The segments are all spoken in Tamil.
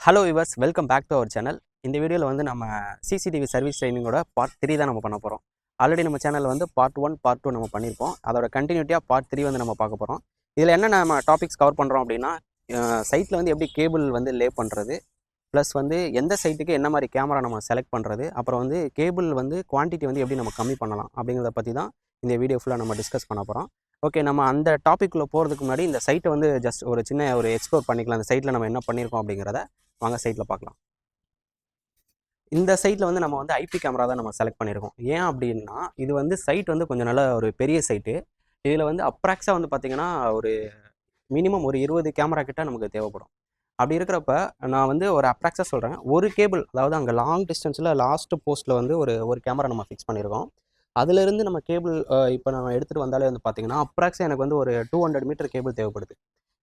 Hello viewers, welcome back to our channel. இந்த வீடியோவில் வந்து நம்ம சிசிடிவி சர்வீஸ் ட்ரைனிங்கோட பார்ட் 3 தான் நம்ம பண்ண போகிறோம். ஆல்ரெடி நம்ம சேனலில் வந்து பார்ட் 1, பார்ட் 2 நம்ம பண்ணியிருப்போம். அதோட கண்டினியூட்டியாக பார்ட் 3 வந்து நம்ம பார்க்க போகிறோம். இதில் என்ன நம்ம டாபிக்ஸ் கவர் பண்ணுறோம் அப்படின்னா, சைட்டில் வந்து எப்படி கேபிள் வந்து லே பண்ணுறது, ப்ளஸ் வந்து எந்த சைட்டுக்கு என்ன மாதிரி கேமரா நம்ம செலக்ட் பண்ணுறது, அப்புறம் வந்து கேபிள் வந்து குவான்டிட்டி வந்து எப்படி நம்ம கம்மி பண்ணலாம் அப்படிங்கிறத பற்றி தான் இந்த வீடியோ ஃபுல்லாக நம்ம டிஸ்கஸ் பண்ண போகிறோம். ஓகே, நம்ம அந்த டாப்பிக்குள்ளே போகிறதுக்கு முன்னாடி இந்த சைட்டை வந்து ஜஸ்ட் ஒரு சின்ன எக்ஸ்ப்ளோர் பண்ணிக்கலாம். அந்த சைட்டில் நம்ம என்ன பண்ணியிருக்கோம் அப்படிங்கிறத வாங்க சைட்டில் பார்க்கலாம். இந்த சைட்டில் வந்து நம்ம வந்து ஐபி கேமரா தான் நம்ம செலக்ட் பண்ணியிருக்கோம். ஏன் அப்படின்னா, இது வந்து சைட் வந்து கொஞ்சம் நல்ல ஒரு பெரிய சைட்டு. இதில் வந்து அப்ராக்ஸாக வந்து பார்த்திங்கன்னா ஒரு மினிமம் ஒரு 20 கேமரா கிட்ட நமக்கு தேவைப்படும். அப்படி இருக்கிறப்ப நான் வந்து ஒரு அப்ராக்ஸாக சொல்கிறேன். ஒரு கேபிள், அதாவது அங்கே லாங் டிஸ்டன்ஸில் லாஸ்ட்டு போஸ்ட்டில் வந்து ஒரு கேமரா நம்ம ஃபிக்ஸ் பண்ணியிருக்கோம். அதிலிருந்து நம்ம கேபிள் இப்போ நம்ம எடுத்துகிட்டு வந்தாலே வந்து பார்த்திங்கன்னா அப்ராக்ஸாக எனக்கு வந்து ஒரு 200 மீட்டர் கேபிள் தேவைப்படுது.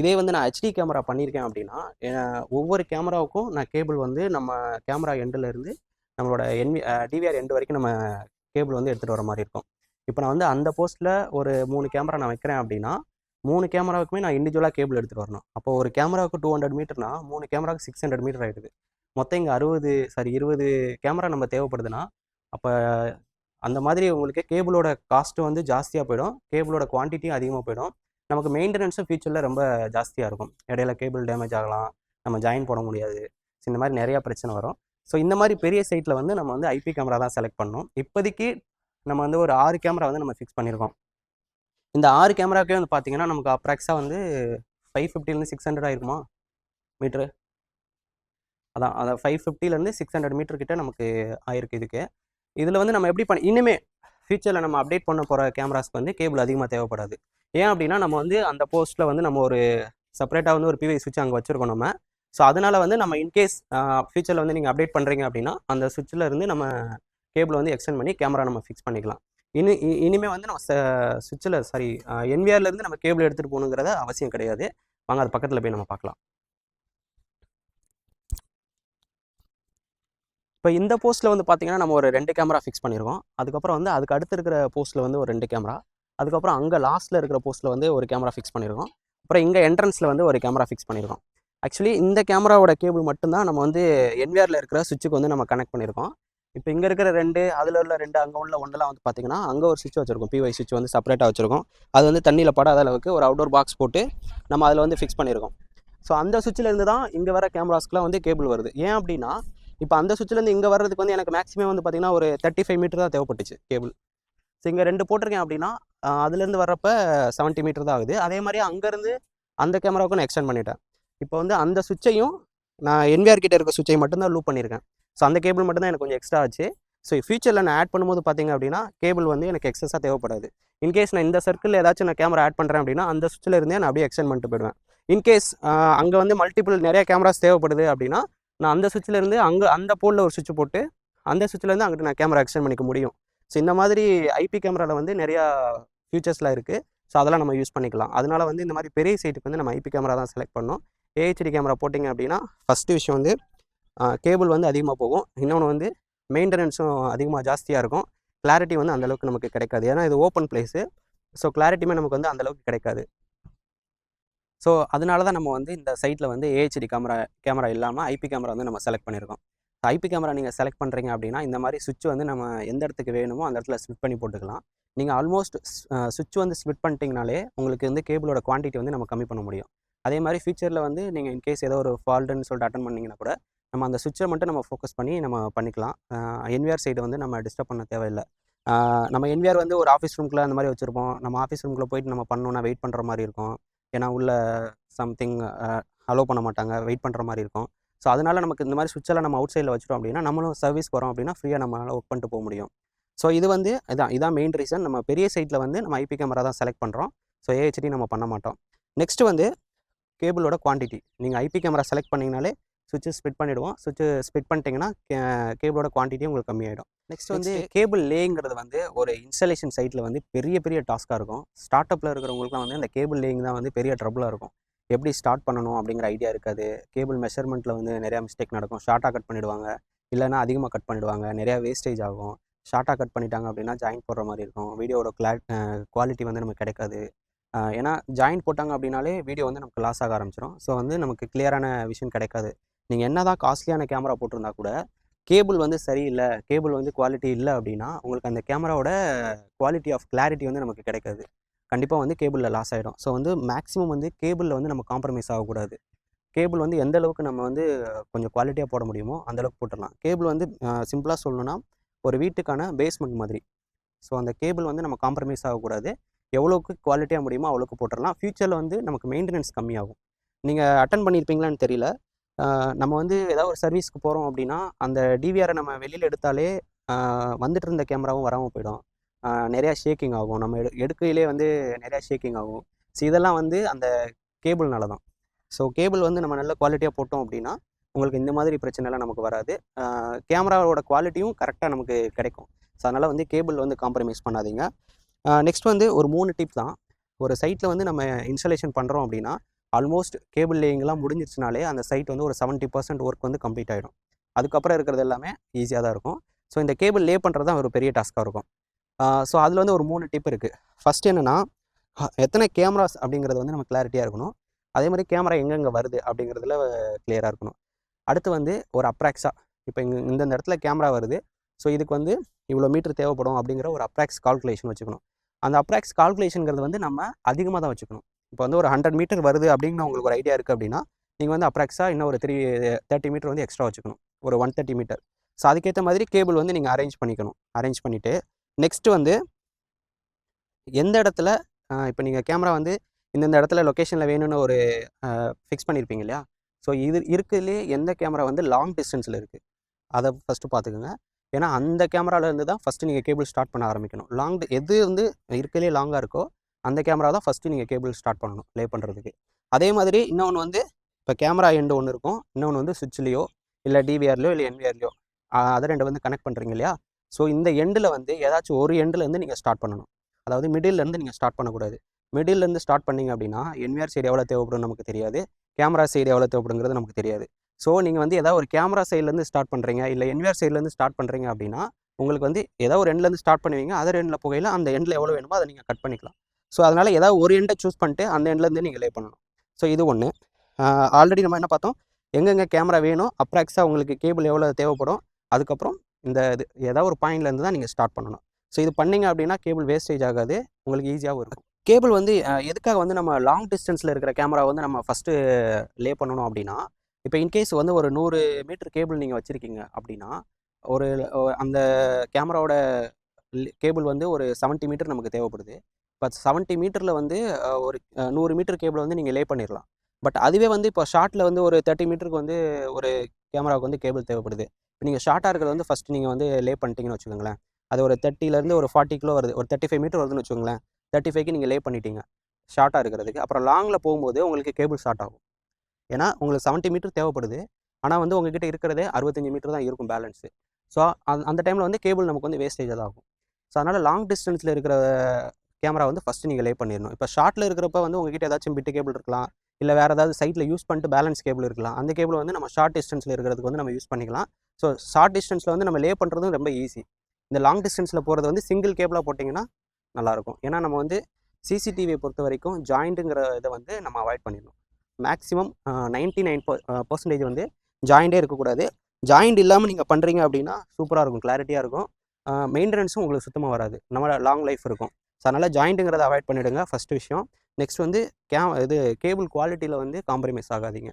இதே வந்து நான் ஹெச்டி கேமரா பண்ணியிருக்கேன் அப்படின்னா, ஒவ்வொரு கேமராவுக்கும் நான் கேபிள் வந்து நம்ம கேமரா எண்டுலேருந்து நம்மளோட டிவிஆர் எண்டு வரைக்கும் நம்ம கேபிள் வந்து எடுத்துகிட்டு வர மாதிரி இருக்கும். இப்போ நான் வந்து அந்த போஸ்ட்டில் ஒரு 3 கேமரா நான் வைக்கிறேன் அப்படின்னா, 3 கேமராவுக்குமே நான் இண்டிவிஜுவலாக கேபிள் எடுத்துகிட்டு வரணும். அப்போ ஒரு கேமராவுக்கு 200 மீட்டர்னா 3 கேமராவுக்கு 600 மீட்டர் ஆகிடுது. மொத்தம் இங்கே 20 கேமரா நம்ம தேவைப்படுதுன்னா, அப்போ அந்த மாதிரி உங்களுக்கு கேபிளோட காஸ்ட்டு வந்து ஜாஸ்தியாக போயிடும். கேபிளோட குவான்டிட்டியும் அதிகமாக போயிடும். நமக்கு மெயின்டெனன்ஸும் ஃபியூச்சரில் ரொம்ப ஜாஸ்தியாக இருக்கும். இடையில கேபிள் டேமேஜ் ஆகலாம், நம்ம ஜாயின் போட முடியாது. ஸோ இந்த மாதிரி நிறையா பிரச்சனை வரும். ஸோ இந்த மாதிரி பெரிய சைட்டில் வந்து நம்ம வந்து ஐபி கேமரா தான் செலக்ட் பண்ணணும். இப்போதைக்கு நம்ம வந்து ஒரு 6 கேமரா வந்து நம்ம ஃபிக்ஸ் பண்ணியிருக்கோம். இந்த 6 கேமராக்கே வந்து பார்த்திங்கன்னா நமக்கு அப்ராக்ஸாக வந்து 550லேருந்து 600 ஆயிருக்குமா மீட்ரு. அதான் 550லேருந்து 600 மீட்டர் கிட்ட நமக்கு ஆயிருக்கு இதுக்கு. இதில் வந்து நம்ம எப்படி இனிமே ஃபியூச்சரில் நம்ம அப்டேட் பண்ண போகிற கேமராஸ்க்கு வந்து கேபிள் அதிகமாக தேவைப்படாது. ஏன் அப்படின்னா, நம்ம வந்து அந்த போஸ்ட்டில் வந்து நம்ம ஒரு செப்பரேட்டாக வந்து ஒரு பிவி சுவிட்ச் அங்கே வச்சுருக்கோம் நம்ம. ஸோ அதனால் வந்து நம்ம இன்கேஸ் ஃபியூச்சரில் வந்து நீங்கள் அப்டேட் பண்ணுறீங்க அப்படின்னா, அந்த சுவிட்சில் இருந்து நம்ம கேபிள் வந்து எக்ஸ்டெண்ட் பண்ணி கேமரா நம்ம ஃபிக்ஸ் பண்ணிக்கலாம். இனிமேல் வந்து நம்ம சுவிட்சில் என்விஆர்லேருந்து நம்ம கேபிள் எடுத்துகிட்டு போகணுங்கிறத அவசியம் கிடையாது. வாங்க அது பக்கத்தில் போய் நம்ம பார்க்கலாம். இப்போ இந்த போஸ்ட்டில் வந்து பார்த்திங்கன்னா நம்ம ஒரு 2 கேமரா ஃபிக்ஸ் பண்ணியிருக்கோம். அதுக்கப்புறம் வந்து அதுக்கு அடுத்து இருக்கிற போஸ்ட்டில் வந்து ஒரு 2 கேமரா, அதுக்கப்புறம் அங்கே லாஸ்ட்டில் இருக்கிற போஸ்ட்டில் வந்து ஒரு கேமரா ஃபிக்ஸ் பண்ணியிருக்கோம். அப்புறம் இங்கே என்ட்ரன்ஸில் வந்து ஒரு கேமரா ஃபிக்ஸ் பண்ணியிருக்கோம். ஆக்சுவலி இந்த கேமராவோட கேபிள் மட்டும்தான் நம்ம வந்து என்விஆரில் இருக்கிற சுவிட்சுக்கு வந்து நம்ம கனெக்ட் பண்ணியிருக்கோம். இப்போ இங்கே இருக்கிற 2, அதில் உள்ள 2, அங்கே உள்ள ஒன்றெல்லாம் வந்து பார்த்திங்கன்னா அங்கே ஒரு சுவிட்ச் வச்சுருக்கோம். பிஒய் சுவிட்ச் வந்து செப்பரேட்டாக வச்சுருக்கோம். அது வந்து தண்ணியில் படாத அளவுக்கு ஒரு அவுட்டோர் பாக்ஸ் போட்டு நம்ம அதில் வந்து ஃபிக்ஸ் பண்ணியிருக்கோம். ஸோ அந்த சுவிட்சிலேருந்து தான் இங்கே வர கேமராஸ்க்குலாம் வந்து கேபிள் வருது. ஏன் அப்படின்னா, இப்போ அந்த சுவிட்சிலேருந்து இங்கே வர்றதுக்கு வந்து எனக்கு மேக்ஸிமம் வந்து பார்த்திங்கன்னா ஒரு 35 மீட்டர் தான் தேவைப்பட்டுச்சு கேபிள். ஸோ இங்கே 2 போட்டிருக்கேன் அப்படின்னா அதுலேருந்து வர்றப்ப 70 மீட்டர் தான் ஆகுது. அதே மாதிரி அங்கேருந்து அந்த கேமராவுக்கும் நான் எக்ஸ்டெண்ட் பண்ணிட்டேன். இப்போ வந்து அந்த சுவிட்சையும் நான் என்விஆர் கிட்ட இருக்க சுவிட்சை மட்டும்தான் லூப் பண்ணியிருக்கேன். ஸோ அந்த கேபிள் மட்டும் தான் எனக்கு கொஞ்சம் எக்ஸ்ட்ரா ஆச்சு. ஸோ ஃபியூச்சரில் நான் ஆட் பண்ணும்போது பார்த்திங்க அப்படின்னா கேபிள் வந்து எனக்கு எக்ஸஸாக தேவைப்படாது. இன்கேஸ் நான் இந்த சர்க்கிளில் ஏதாச்சும் நான் கேமரா ஆட் பண்ணுறேன் அப்படின்னா அந்த சுவிட்சில் இருந்தே நான் அப்படியே எக்ஸ்டெண்ட் பண்ணிட்டு போயிடுவேன். இன்கேஸ் அங்கே வந்து மல்டிபிள் நிறைய கேமராஸ் தேவைப்படுது அப்படின்னா நான் அந்த சுவிட்சிலேருந்து அங்கே அந்த போலில் ஒரு சுவிட்ச் போட்டு அந்த சுவிட்சிலேருந்து அங்கிட்டு நான் கேமரா எக்ஸ்டெண்ட் பண்ணிக்க முடியும். ஸோ இந்த மாதிரி ஐபி கேமராவில் வந்து நிறையா ஃபியூச்சர்ஸ்லாம் இருக்குது. ஸோ அதெல்லாம் நம்ம யூஸ் பண்ணிக்கலாம். அதனால் வந்து இந்த மாதிரி பெரிய சைட்டுக்கு வந்து நம்ம ஐபி கேமரா தான் செலக்ட் பண்ணோம். ஏஹெச்டி கேமரா போட்டிங்க அப்படின்னா ஃபஸ்ட்டு விஷயம் வந்து கேபிள் வந்து அதிகமாக போகும். இன்னொன்று வந்து மெயின்டெனன்ஸும் அதிகமாக ஜாஸ்தியாக இருக்கும். கிளாரிட்டி வந்து அந்தளவுக்கு நமக்கு கிடைக்காது. ஏன்னா இது ஓப்பன் பிளேஸு. ஸோ கிளாரிட்டியுமே நமக்கு வந்து அந்தளவுக்கு கிடைக்காது. ஸோ அதனால தான் நம்ம வந்து இந்த சைட்டில் வந்து ஏஹெச்டி கேமரா இல்லாமல் ஐபி கேமரா வந்து நம்ம செலக்ட் பண்ணியிருக்கோம். ஐபி கேமரா நீங்கள் செலக்ட் பண்ணுறீங்க அப்படின்னா இந்த மாதிரி சுவிட்ச் வந்து நம்ம எந்த இடத்துக்கு வேணுமோ அந்த இடத்துல ஸ்பிட் பண்ணி போட்டுக்கலாம். நீங்கள் ஆல்மோஸ்ட் சுவிட்ச் வந்து ஸ்பிட் பண்ணிட்டீங்கனாலே உங்களுக்கு வந்து கேபிளோட குவான்டிட்டி வந்து நம்ம கம்மி பண்ண முடியும். அதே மாதிரி ஃபியூச்சரில் வந்து நீங்கள் இன்கேஸ் ஏதோ ஒரு ஃபால்ட்டுன்னு சொல்லிட்டு அட்டன் பண்ணிங்கன்னா கூட நம்ம அந்த சுவிட்சை மட்டும் நம்ம ஃபோக்கஸ் பண்ணி நம்ம பண்ணிக்கலாம். என்விஆர் சைடு வந்து நம்ம டிஸ்டர்ப் பண்ண தேவையில்லை. நம்ம என்விஆர் வந்து ஒரு ஆஃபீஸ் ரூம்குள்ளே அந்த மாதிரி வச்சுருப்போம். நம்ம ஆஃபீஸ் ரூம்குள்ளே போயிட்டு நம்ம பண்ணோன்னா வெயிட் பண்ணுற மாதிரி இருக்கும். ஏன்னா உள்ள சம்திங் அலோவ் பண்ண மாட்டாங்க, வெயிட் பண்ணுற மாதிரி இருக்கும். ஸோ அதனால் நமக்கு இந்த மாதிரி சுவிட்செல்லாம் நம்ம அவுட் சைடில் வச்சுட்டோம் அப்படின்னா நம்மளும் சர்வீஸ் போகிறோம் அப்படின்னா ஃப்ரீயாக நம்மளால் ஒர்க் பண்ணிட்டு போக முடியும். ஸோ இது வந்து இதான் மெயின் ரீசன். நம்ம பெரிய சைட்டில் வந்து நம்ம ஐபி கேமரா தான் செலக்ட் பண்ணுறோம். ஸோ ஏஹெச்டி நம்ம பண்ண மாட்டோம். நெக்ஸ்ட்டு வந்து கேபிளோட குவான்டிட்டி. நீங்கள் ஐபி கேமரா செலக்ட் பண்ணிங்கனாலே சுவிட்சு ஸ்பிட் பண்ணிவிடுவோம். சுவிட்சு ஸ்பிட் பண்ணிட்டீங்கன்னா கேபிளோட குவான்டிட்டியும் உங்களுக்கு கம்மியாயிடும். நெக்ஸ்ட் வந்து கேபிள் லேங்கிறது வந்து ஒரு இன்ஸ்டாலேஷன் சைட்டில் வந்து பெரிய டாஸ்க்காக இருக்கும். ஸ்டார்ட் அப்பில் இருக்கிறவங்களுக்குலாம் வந்து அந்த கேபிள் லேயிங் தான் வந்து பெரிய ட்ரபுளாக இருக்கும். எப்படி ஸ்டார்ட் பண்ணணும் அப்படிங்கிற ஐடியா இருக்காது. கேபிள் மெஷர்மெண்ட்டில் வந்து நிறையா மிஸ்டேக் நடக்கும். ஷார்ட்டாக கட் பண்ணிவிடுவாங்க, இல்லைனா அதிகமாக கட் பண்ணிவிடுவாங்க. நிறையா வேஸ்டேஜ் ஆகும். ஷார்ட்டாக கட் பண்ணிட்டாங்க அப்படின்னா ஜாயின் போடுற மாதிரி இருக்கும். வீடியோட குவாலிட்டி வந்து நமக்கு கிடைக்காது. ஏன்னா ஜாயின் போட்டாங்க அப்படின்னாலே வீடியோ வந்து நமக்கு லாஸ் ஆக ஆரம்பிச்சிடும். ஸோ வந்து நமக்கு கிளியரான விஷயம் கிடைக்காது. நீங்கள் என்ன தான் காஸ்ட்லியான கேமரா போட்டிருந்தா கூட கேபிள் வந்து சரியில்லை, கேபிள் வந்து குவாலிட்டி இல்லை அப்படின்னா உங்களுக்கு அந்த கேமராவோட குவாலிட்டி ஆஃப் கிளாரிட்டி வந்து நமக்கு கிடைக்காது. கண்டிப்பாக வந்து கேபிளில் லாஸ் ஆகிடும். ஸோ வந்து மேக்ஸிமம் வந்து கேபிளில் வந்து நம்ம காம்ப்ரமைஸ் ஆகக்கூடாது. கேபிள் வந்து எந்த அளவுக்கு நம்ம வந்து கொஞ்சம் குவாலிட்டியாக போட முடியுமோ அந்தளவுக்கு போட்டுடலாம். கேபிள் வந்து சிம்பிளாக சொல்லணும்னா ஒரு வீட்டுக்கான பேஸ்மெண்ட் மாதிரி. ஸோ அந்த கேபிள் வந்து நம்ம காம்ப்ரமைஸ் ஆகக்கூடாது. எவ்வளோக்கு குவாலிட்டியாக முடியுமோ அவ்வளோக்கு போட்டுடலாம். ஃப்யூச்சரில் வந்து நமக்கு மெயின்டெனன்ஸ் கம்மியாகும். நீங்கள் அட்டன் பண்ணியிருப்பீங்களான்னு தெரியல. நம்ம வந்து ஏதாவது ஒரு சர்வீஸ்க்கு போகிறோம் அப்படின்னா அந்த டிவிஆரை நம்ம வெளியில் எடுத்தாலே வந்துட்டு இருந்த கேமராவும் வராமல் போயிடும். நிறையா ஷேக்கிங் ஆகும். நம்ம எடுக்கையிலே வந்து நிறையா ஷேக்கிங் ஆகும். ஸோ இதெல்லாம் வந்து அந்த கேபிள்னால தான். ஸோ கேபிள் வந்து நம்ம நல்ல குவாலிட்டியாக போட்டோம் அப்படின்னா உங்களுக்கு இந்த மாதிரி பிரச்சனைலாம் நமக்கு வராது. கேமராவோட குவாலிட்டியும் கரெக்டாக நமக்கு கிடைக்கும். ஸோ அதனால் வந்து கேபிள் வந்து காம்ப்ரமைஸ் பண்ணாதீங்க. நெக்ஸ்ட் வந்து ஒரு 3 டிப் தான். ஒரு சைட்டில் வந்து நம்ம இன்ஸ்டாலேஷன் பண்ணுறோம் அப்படின்னா ஆல்மோஸ்ட் கேபிள் லேயிங்லாம் முடிஞ்சிருச்சுனாலே அந்த சைட் வந்து ஒரு 70% ஒர்க் வந்து கம்ப்ளீட் ஆகிடும். அதுக்கப்புறம் இருக்கிறது எல்லாமே ஈஸியாக தான் இருக்கும். ஸோ இந்த கேபிள் லே பண்ணுறது தான் ஒரு பெரிய டாஸ்க்காக இருக்கும். ஸோ அதில் வந்து ஒரு 3 டிப் இருக்குது. ஃபஸ்ட் என்னென்னா எத்தனை கேமராஸ் அப்படிங்கிறது வந்து நம்ம கிளாரிட்டியாக இருக்கணும். அதே மாதிரி கேமரா எங்கெங்கே வருது அப்படிங்கிறதுல கிளியராக இருக்கணும். அடுத்து வந்து ஒரு அப்ராக்ஸாக இப்போ இந்த இடத்துல கேமரா வருது, ஸோ இதுக்கு வந்து இவ்வளோ மீட்டர் தேவைப்படும் அப்படிங்கிற ஒரு அப்ராக்ஸ் கால்குலேஷன் வச்சுக்கணும். அந்த அப்ராக்ஸ் கால்குலேஷனுங்கிறது வந்து நம்ம அதிகமாக தான் வச்சுக்கணும். இப்போ வந்து ஒரு 100 மீட்டர் வருது அப்படின்னு உங்களுக்கு ஒரு ஐடியா இருக்குது அப்படின்னா நீங்கள் வந்து அப்ராக்ஸாக இன்னும் ஒரு 30 மீட்டர் வந்து எக்ஸ்ட்ரா வச்சுக்கணும். ஒரு 130 மீட்டர். ஸோ அதுக்கேற்ற மாதிரி கேபிள் வந்து நீங்கள் அரேஞ்ச் பண்ணிவிட்டு நெக்ஸ்ட்டு வந்து எந்த இடத்துல இப்போ நீங்கள் கேமரா வந்து இந்த இடத்துல லொக்கேஷனில் வேணும்னு ஒரு ஃபிக்ஸ் பண்ணியிருப்பீங்க இல்லையா? ஸோ இது இருக்கிறதுலே எந்த கேமரா வந்து லாங் டிஸ்டன்ஸில் இருக்குது அதை ஃபஸ்ட்டு பார்த்துக்குங்க. ஏன்னா அந்த கேமராவிலேருந்து தான் ஃபஸ்ட்டு நீங்கள் கேபிள் ஸ்டார்ட் பண்ண ஆரம்பிக்கணும். எது வந்து இருக்கிறதுலே லாங்காக இருக்கோ அந்த கேமரா தான் ஃபஸ்ட்டு நீங்கள் கேபிள் ஸ்டார்ட் பண்ணணும் லே பண்ணுறதுக்கு. அதே மாதிரி இன்னொன்று வந்து இப்போ கேமரா எண்டு ஒன்று இருக்கும், இன்னொன்று வந்து சுவிட்ச்லேயோ இல்லை டிவிஆர்லையோ இல்லை என்விஆர்லையோ அதை ரெண்டு வந்து கனெக்ட் பண்ணுறீங்க இல்லையா? ஸோ இந்த எண்டில் வந்து ஏதாச்சும் ஒரு எண்டுலேருந்து நீங்கள் ஸ்டார்ட் பண்ணணும். அதாவது மிடில்லேருந்து நீங்கள் ஸ்டார்ட் பண்ணக்கூடாது. மிடில்லேருந்து ஸ்டார்ட் பண்ணிங்க அப்படின்னா என்விஆர் சைடு எவ்வளோ தேவைப்படும் நமக்கு தெரியாது, கேமரா சைடு எவ்வளோ தேவைப்படுங்கிறது நமக்கு தெரியாது. ஸோ நீங்கள் வந்து ஏதாவது ஒரு கேமரா சைட்லேருந்து ஸ்டார்ட் பண்ணுறீங்க இல்லை என்விஆர் சைட்லேருந்து ஸ்டார்ட் பண்ணுறீங்க அப்படின்னா உங்களுக்கு வந்து ஏதாவது ஒரு எண்ட்லேருந்து ஸ்டார்ட் பண்ணுவீங்க. அதர் எண்டில் போகையில் அந்த எண்டில் எவ்வளோ வேணுமோ அதை நீங்கள் கட் பண்ணிக்கலாம். ஸோ அதனால் ஏதாவது ஒரு எண்டை சூஸ் பண்ணிட்டு அந்த எண்ட்லேருந்து நீங்கள் லே பண்ணணும். ஸோ இது ஒன்று. ஆல்ரெடி நம்ம என்ன பார்த்தோம், எங்கெங்கே கேமரா வேணும், அப்ராக்ஸாக உங்களுக்கு கேபிள் எவ்வளோ தேவைப்படும், அதுக்கப்புறம் இந்த இது ஏதாவது ஒரு பாயிண்ட்லேருந்து தான் நீங்கள் ஸ்டார்ட் பண்ணணும். ஸோ இது பண்ணிங்க அப்படின்னா கேபிள் வேஸ்டேஜ் ஆகாது, உங்களுக்கு ஈஸியாகவும் இருக்கும். கேபிள் வந்து எதுக்காக வந்து நம்ம லாங் டிஸ்டன்ஸில் இருக்கிற கேமரா வந்து நம்ம ஃபஸ்ட்டு லே பண்ணணும் அப்படின்னா, இப்போ இன்கேஸ் வந்து ஒரு 100 மீட்டர் கேபிள் நீங்கள் வச்சுருக்கீங்க அப்படின்னா ஒரு அந்த கேமராவோட கேபிள் வந்து ஒரு 70 மீட்டர் நமக்கு தேவைப்படுது. பட் 70 மீட்டரில் வந்து ஒரு 100 மீட்டர் கேபிள் வந்து நீங்கள் லே பண்ணிடலாம். பட் அதுவே வந்து இப்போ ஷார்ட்டில் வந்து ஒரு 30 மீட்டருக்கு வந்து ஒரு கேமராவுக்கு வந்து கேபிள் தேவைப்படுது. இப்போ நீங்கள் ஷார்ட்டாக இருக்கிறது வந்து ஃபஸ்ட்டு நீங்கள் வந்து லே பண்ணிட்டீங்கன்னு வச்சுக்கோங்களேன். அது ஒரு 30லேருந்து ஒரு 40 கிலோ வருது, ஒரு 35 மீட்டர் வருதுன்னு வச்சுக்கோங்களேன். 35க்கு நீங்கள் லே பண்ணிட்டீங்க ஷார்ட்டாக இருக்கிறதுக்கு. அப்புறம் லாங்கில் போகும்போது உங்களுக்கு கேபிள் ஷார்ட் ஆகும். ஏன்னா உங்களுக்கு 70 மீட்டர் தேவைப்படுது, ஆனால் வந்து உங்ககிட்ட இருக்கிறதே 65 மீட்டர் தான் இருக்கும் பேலன்ஸு. ஸோ அந்த டைமில் வந்து கேபிள் நமக்கு வந்து வேஸ்டேஜாக தான் ஆகும். ஸோ அதனால் லாங் டிஸ்டன்ஸில் இருக்கிற கேமரா வந்து ஃபஸ்ட்டு நீங்கள் லே பண்ணிடணும். இப்போ ஷார்ட்டில் இருக்கிறப்ப வந்து உங்ககிட்ட ஏதாச்சும் பிட்டு கேபிள் இருக்கலாம், இல்லை வேறு ஏதாவது சைட்டில் யூஸ் பண்ணிட்டு பேலன்ஸ் கேபிள் இருக்கலாம். அந்த கேபிள் வந்து நம்ம ஷார்ட் டிஸ்டன்ஸில் இருக்கிறதுக்கு வந்து நம்ம யூஸ் பண்ணிக்கலாம். ஸோ ஷார்ட் டிஸ்டன்ஸில் வந்து நம்ம லே பண்ணுறதும் ரொம்ப ஈஸி. இந்த லாங் டிஸ்டன்ஸில் போகிறது வந்து சிங்கிள் கேபிளாக போட்டிங்கன்னா நல்லாயிருக்கும். ஏன்னா நம்ம வந்து சிசிடிவியை பொறுத்த வரைக்கும் ஜாயிண்ட்டுங்கிற இதை வந்து நம்ம அவாய்ட் பண்ணிடணும். மேக்ஸிமம் 99% வந்து ஜாயிண்டே இருக்கக்கூடாது. ஜாயிண்ட் இல்லாமல் நீங்கள் பண்ணுறீங்க அப்படின்னா சூப்பராக இருக்கும், கிளாரிட்டியாக இருக்கும். மெயின்டெனன்ஸும் உங்களுக்கு சுத்தமாக வராது, நம்ம லாங் லைஃப் இருக்கும். ஸோ அதனால் ஜாயிண்ட்டுங்கிறத அவாய்ட் பண்ணிவிடுங்க ஃபஸ்ட்டு விஷயம். நெக்ஸ்ட் வந்து கேபிள் குவாலிட்டியில் வந்து காம்ப்ரமைஸ் ஆகாதீங்க.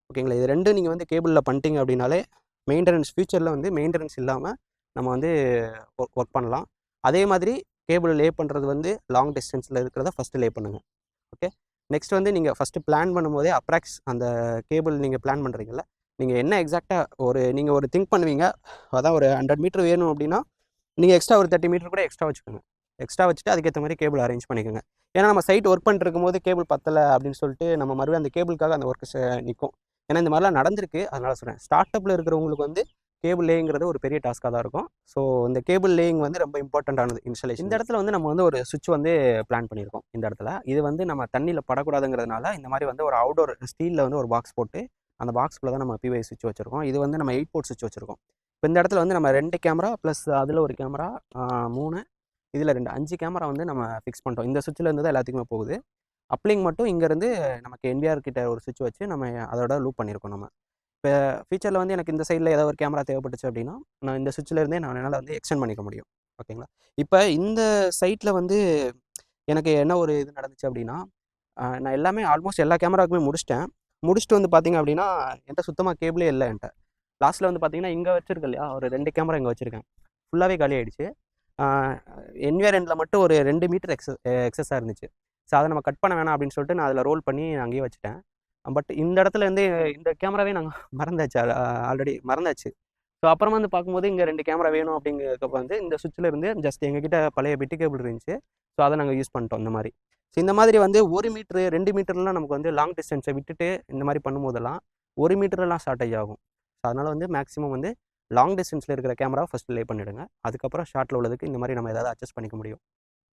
ஓகேங்களா? இது ரெண்டும் நீங்கள் வந்து கேபிளில் பண்ணிட்டீங்க அப்படின்னாலே மெயின்டெனன்ஸ் ஃப்யூச்சரில் வந்து மெயின்டெனன்ஸ் இல்லாமல் நம்ம வந்து ஒர்க் பண்ணலாம். அதே மாதிரி கேபிள் லே பண்ணுறது வந்து லாங் டிஸ்டன்ஸில் இருக்கிறத ஃபஸ்ட்டு லே பண்ணுங்கள். ஓகே. நெக்ஸ்ட் வந்து நீங்கள் ஃபஸ்ட்டு பிளான் பண்ணும்போதே அப்ராக்ஸ் அந்த கேபிள் நீங்கள் பிளான் பண்ணுறீங்களா, நீங்கள் என்ன எக்ஸாக்டாக நீங்கள் ஒரு திங்க் பண்ணுவீங்க. அதான் ஒரு 100 மீட்டர் வேணும் அப்படின்னா நீங்கள் எக்ஸ்ட்ரா ஒரு 30 மீட்டர் கூட எக்ஸ்ட்ரா வச்சுக்கோங்க. எக்ஸ்ட்ரா வச்சுட்டு அதுக்கேற்ற மாதிரி கேபிள் அரேஞ்ச் பண்ணிக்கோங்க. ஏன்னா நம்ம சைட் ஒர்க் பண்ணிட்டு இருக்கும்போது கேபிள் பத்தலை அப்படின்னு சொல்லிட்டு நம்ம மறுபடியும் அந்த கேபிளுக்காக அந்த ஒர்க்கு நிற்கும். ஏன்னா இந்த மாதிரிலாம் நடந்திருக்கு, அதனால் சொல்கிறேன். ஸ்டார்ட் அப்பில் இருக்கிறவங்களுக்கு வந்து கேபிள் லேயிங்கிறது ஒரு பெரிய டாஸ்க்காக தான் இருக்கும். ஸோ இந்த கேபிள் லேயிங் வந்து ரொம்ப இம்பார்ட்டண்ட்டானது இன்ஸ்டாலேஷன். இந்த இடத்துல வந்து நம்ம வந்து ஒரு சுவிட்ச் வந்து பிளான் பண்ணியிருக்கோம். இந்த இடத்துல இது வந்து நம்ம தண்ணியில் படக்கூடாதுங்கிறதுனால இந்த மாதிரி வந்து ஒரு அவுடோர் ஸ்டீலில் வந்து ஒரு பாக்ஸ் போட்டு அந்த பாக்ஸ்குள்ளே தான் நம்ம பிவை சுவிட்ச் வச்சுருக்கோம். இது வந்து நம்ம 8 போர்ட் சுவிட்ச் வச்சுருக்கோம். இப்போ இந்த இடத்துல வந்து நம்ம 2 கேமரா ப்ளஸ் அதில் ஒரு கேமரா 3 இதில் 2 5 கேமரா வந்து நம்ம ஃபிக்ஸ் பண்ணிட்டோம். இந்த சுவிட்சில் இருந்து தான் எல்லாத்துக்குமே போகுது. அப்ளிங் மட்டும் இங்கேருந்து நமக்கு என்விஆர் கிட்ட ஒரு சுவிட்ச் வச்சு நம்ம அதோட லூப் பண்ணியிருக்கோம் நம்ம. இப்போ ஃபியூச்சரில் வந்து எனக்கு இந்த சைடில் ஏதாவது ஒரு கேமரா தேவைப்பட்டுச்சு அப்படின்னா நான் இந்த சுவிட்சிலேருந்தே நான் என்னால் வந்து எக்ஸ்டெண்ட் பண்ணிக்க முடியும். ஓகேங்களா. இப்போ இந்த சைட்டில் வந்து எனக்கு என்ன ஒரு இது நடந்துச்சு அப்படின்னா, நான் எல்லாமே ஆல்மோஸ்ட் எல்லா கேமராவுக்குமே முடிச்சிட்டேன். முடிச்சுட்டு வந்து பார்த்தீங்க அப்படின்னா என்கிட்ட சுத்தமாக கேபிளே இல்லை என்கிட்ட. லாஸ்ட்டில் வந்து பார்த்தீங்கன்னா இங்கே வச்சிருக்கேன் இல்லையா, ஒரு 2 கேமரா இங்கே வச்சுருக்கேன். ஃபுல்லாகவே காலி ஆகிடுச்சு. என்விஆர் எண்டில் மட்டும் ஒரு 2 மீட்டர் எக்ஸஸாக இருந்துச்சு. ஸோ அதை நம்ம கட் பண்ண வேணாம் அப்படின்னு சொல்லிட்டு நான் அதில் ரோல் பண்ணி அங்கேயே வச்சுட்டேன். பட் இந்த இடத்துல இருந்து இந்த கேமராவே நாங்கள் மறந்தாச்சு, ஆல்ரெடி மறந்தாச்சு. ஸோ அப்புறமா வந்து பார்க்கும்போது இங்கே 2 கேமரா வேணும் அப்படிங்கிறதுக்கு வந்து இந்த சுவிட்சில் இருந்து ஜஸ்ட் எங்ககிட்ட பழைய பிட்டு கேபிள் இருந்துச்சு. ஸோ அதை நாங்கள் யூஸ் பண்ணிட்டோம் இந்த மாதிரி. ஸோ இந்த மாதிரி வந்து 1 மீட்ரு 2 மீட்டர்லாம் நமக்கு வந்து லாங் டிஸ்டன்ஸை விட்டுட்டு இந்த மாதிரி பண்ணும்போதெல்லாம் 1 மீட்டர்லாம் ஷார்ட்டேஜ் ஆகும். ஸோ அதனால் வந்து மேக்ஸிமம் வந்து லாங் டிஸ்டன்ஸில் இருக்கிற கேமரா ஃபஸ்ட்டு லே பண்ணிவிடுங்க. அதுக்கப்புறம் ஷார்ட்டில் உள்ளதுக்கு இந்த மாதிரி நம்ம ஏதாவது அட்ஜஸ்ட் பண்ணிக்க முடியும்.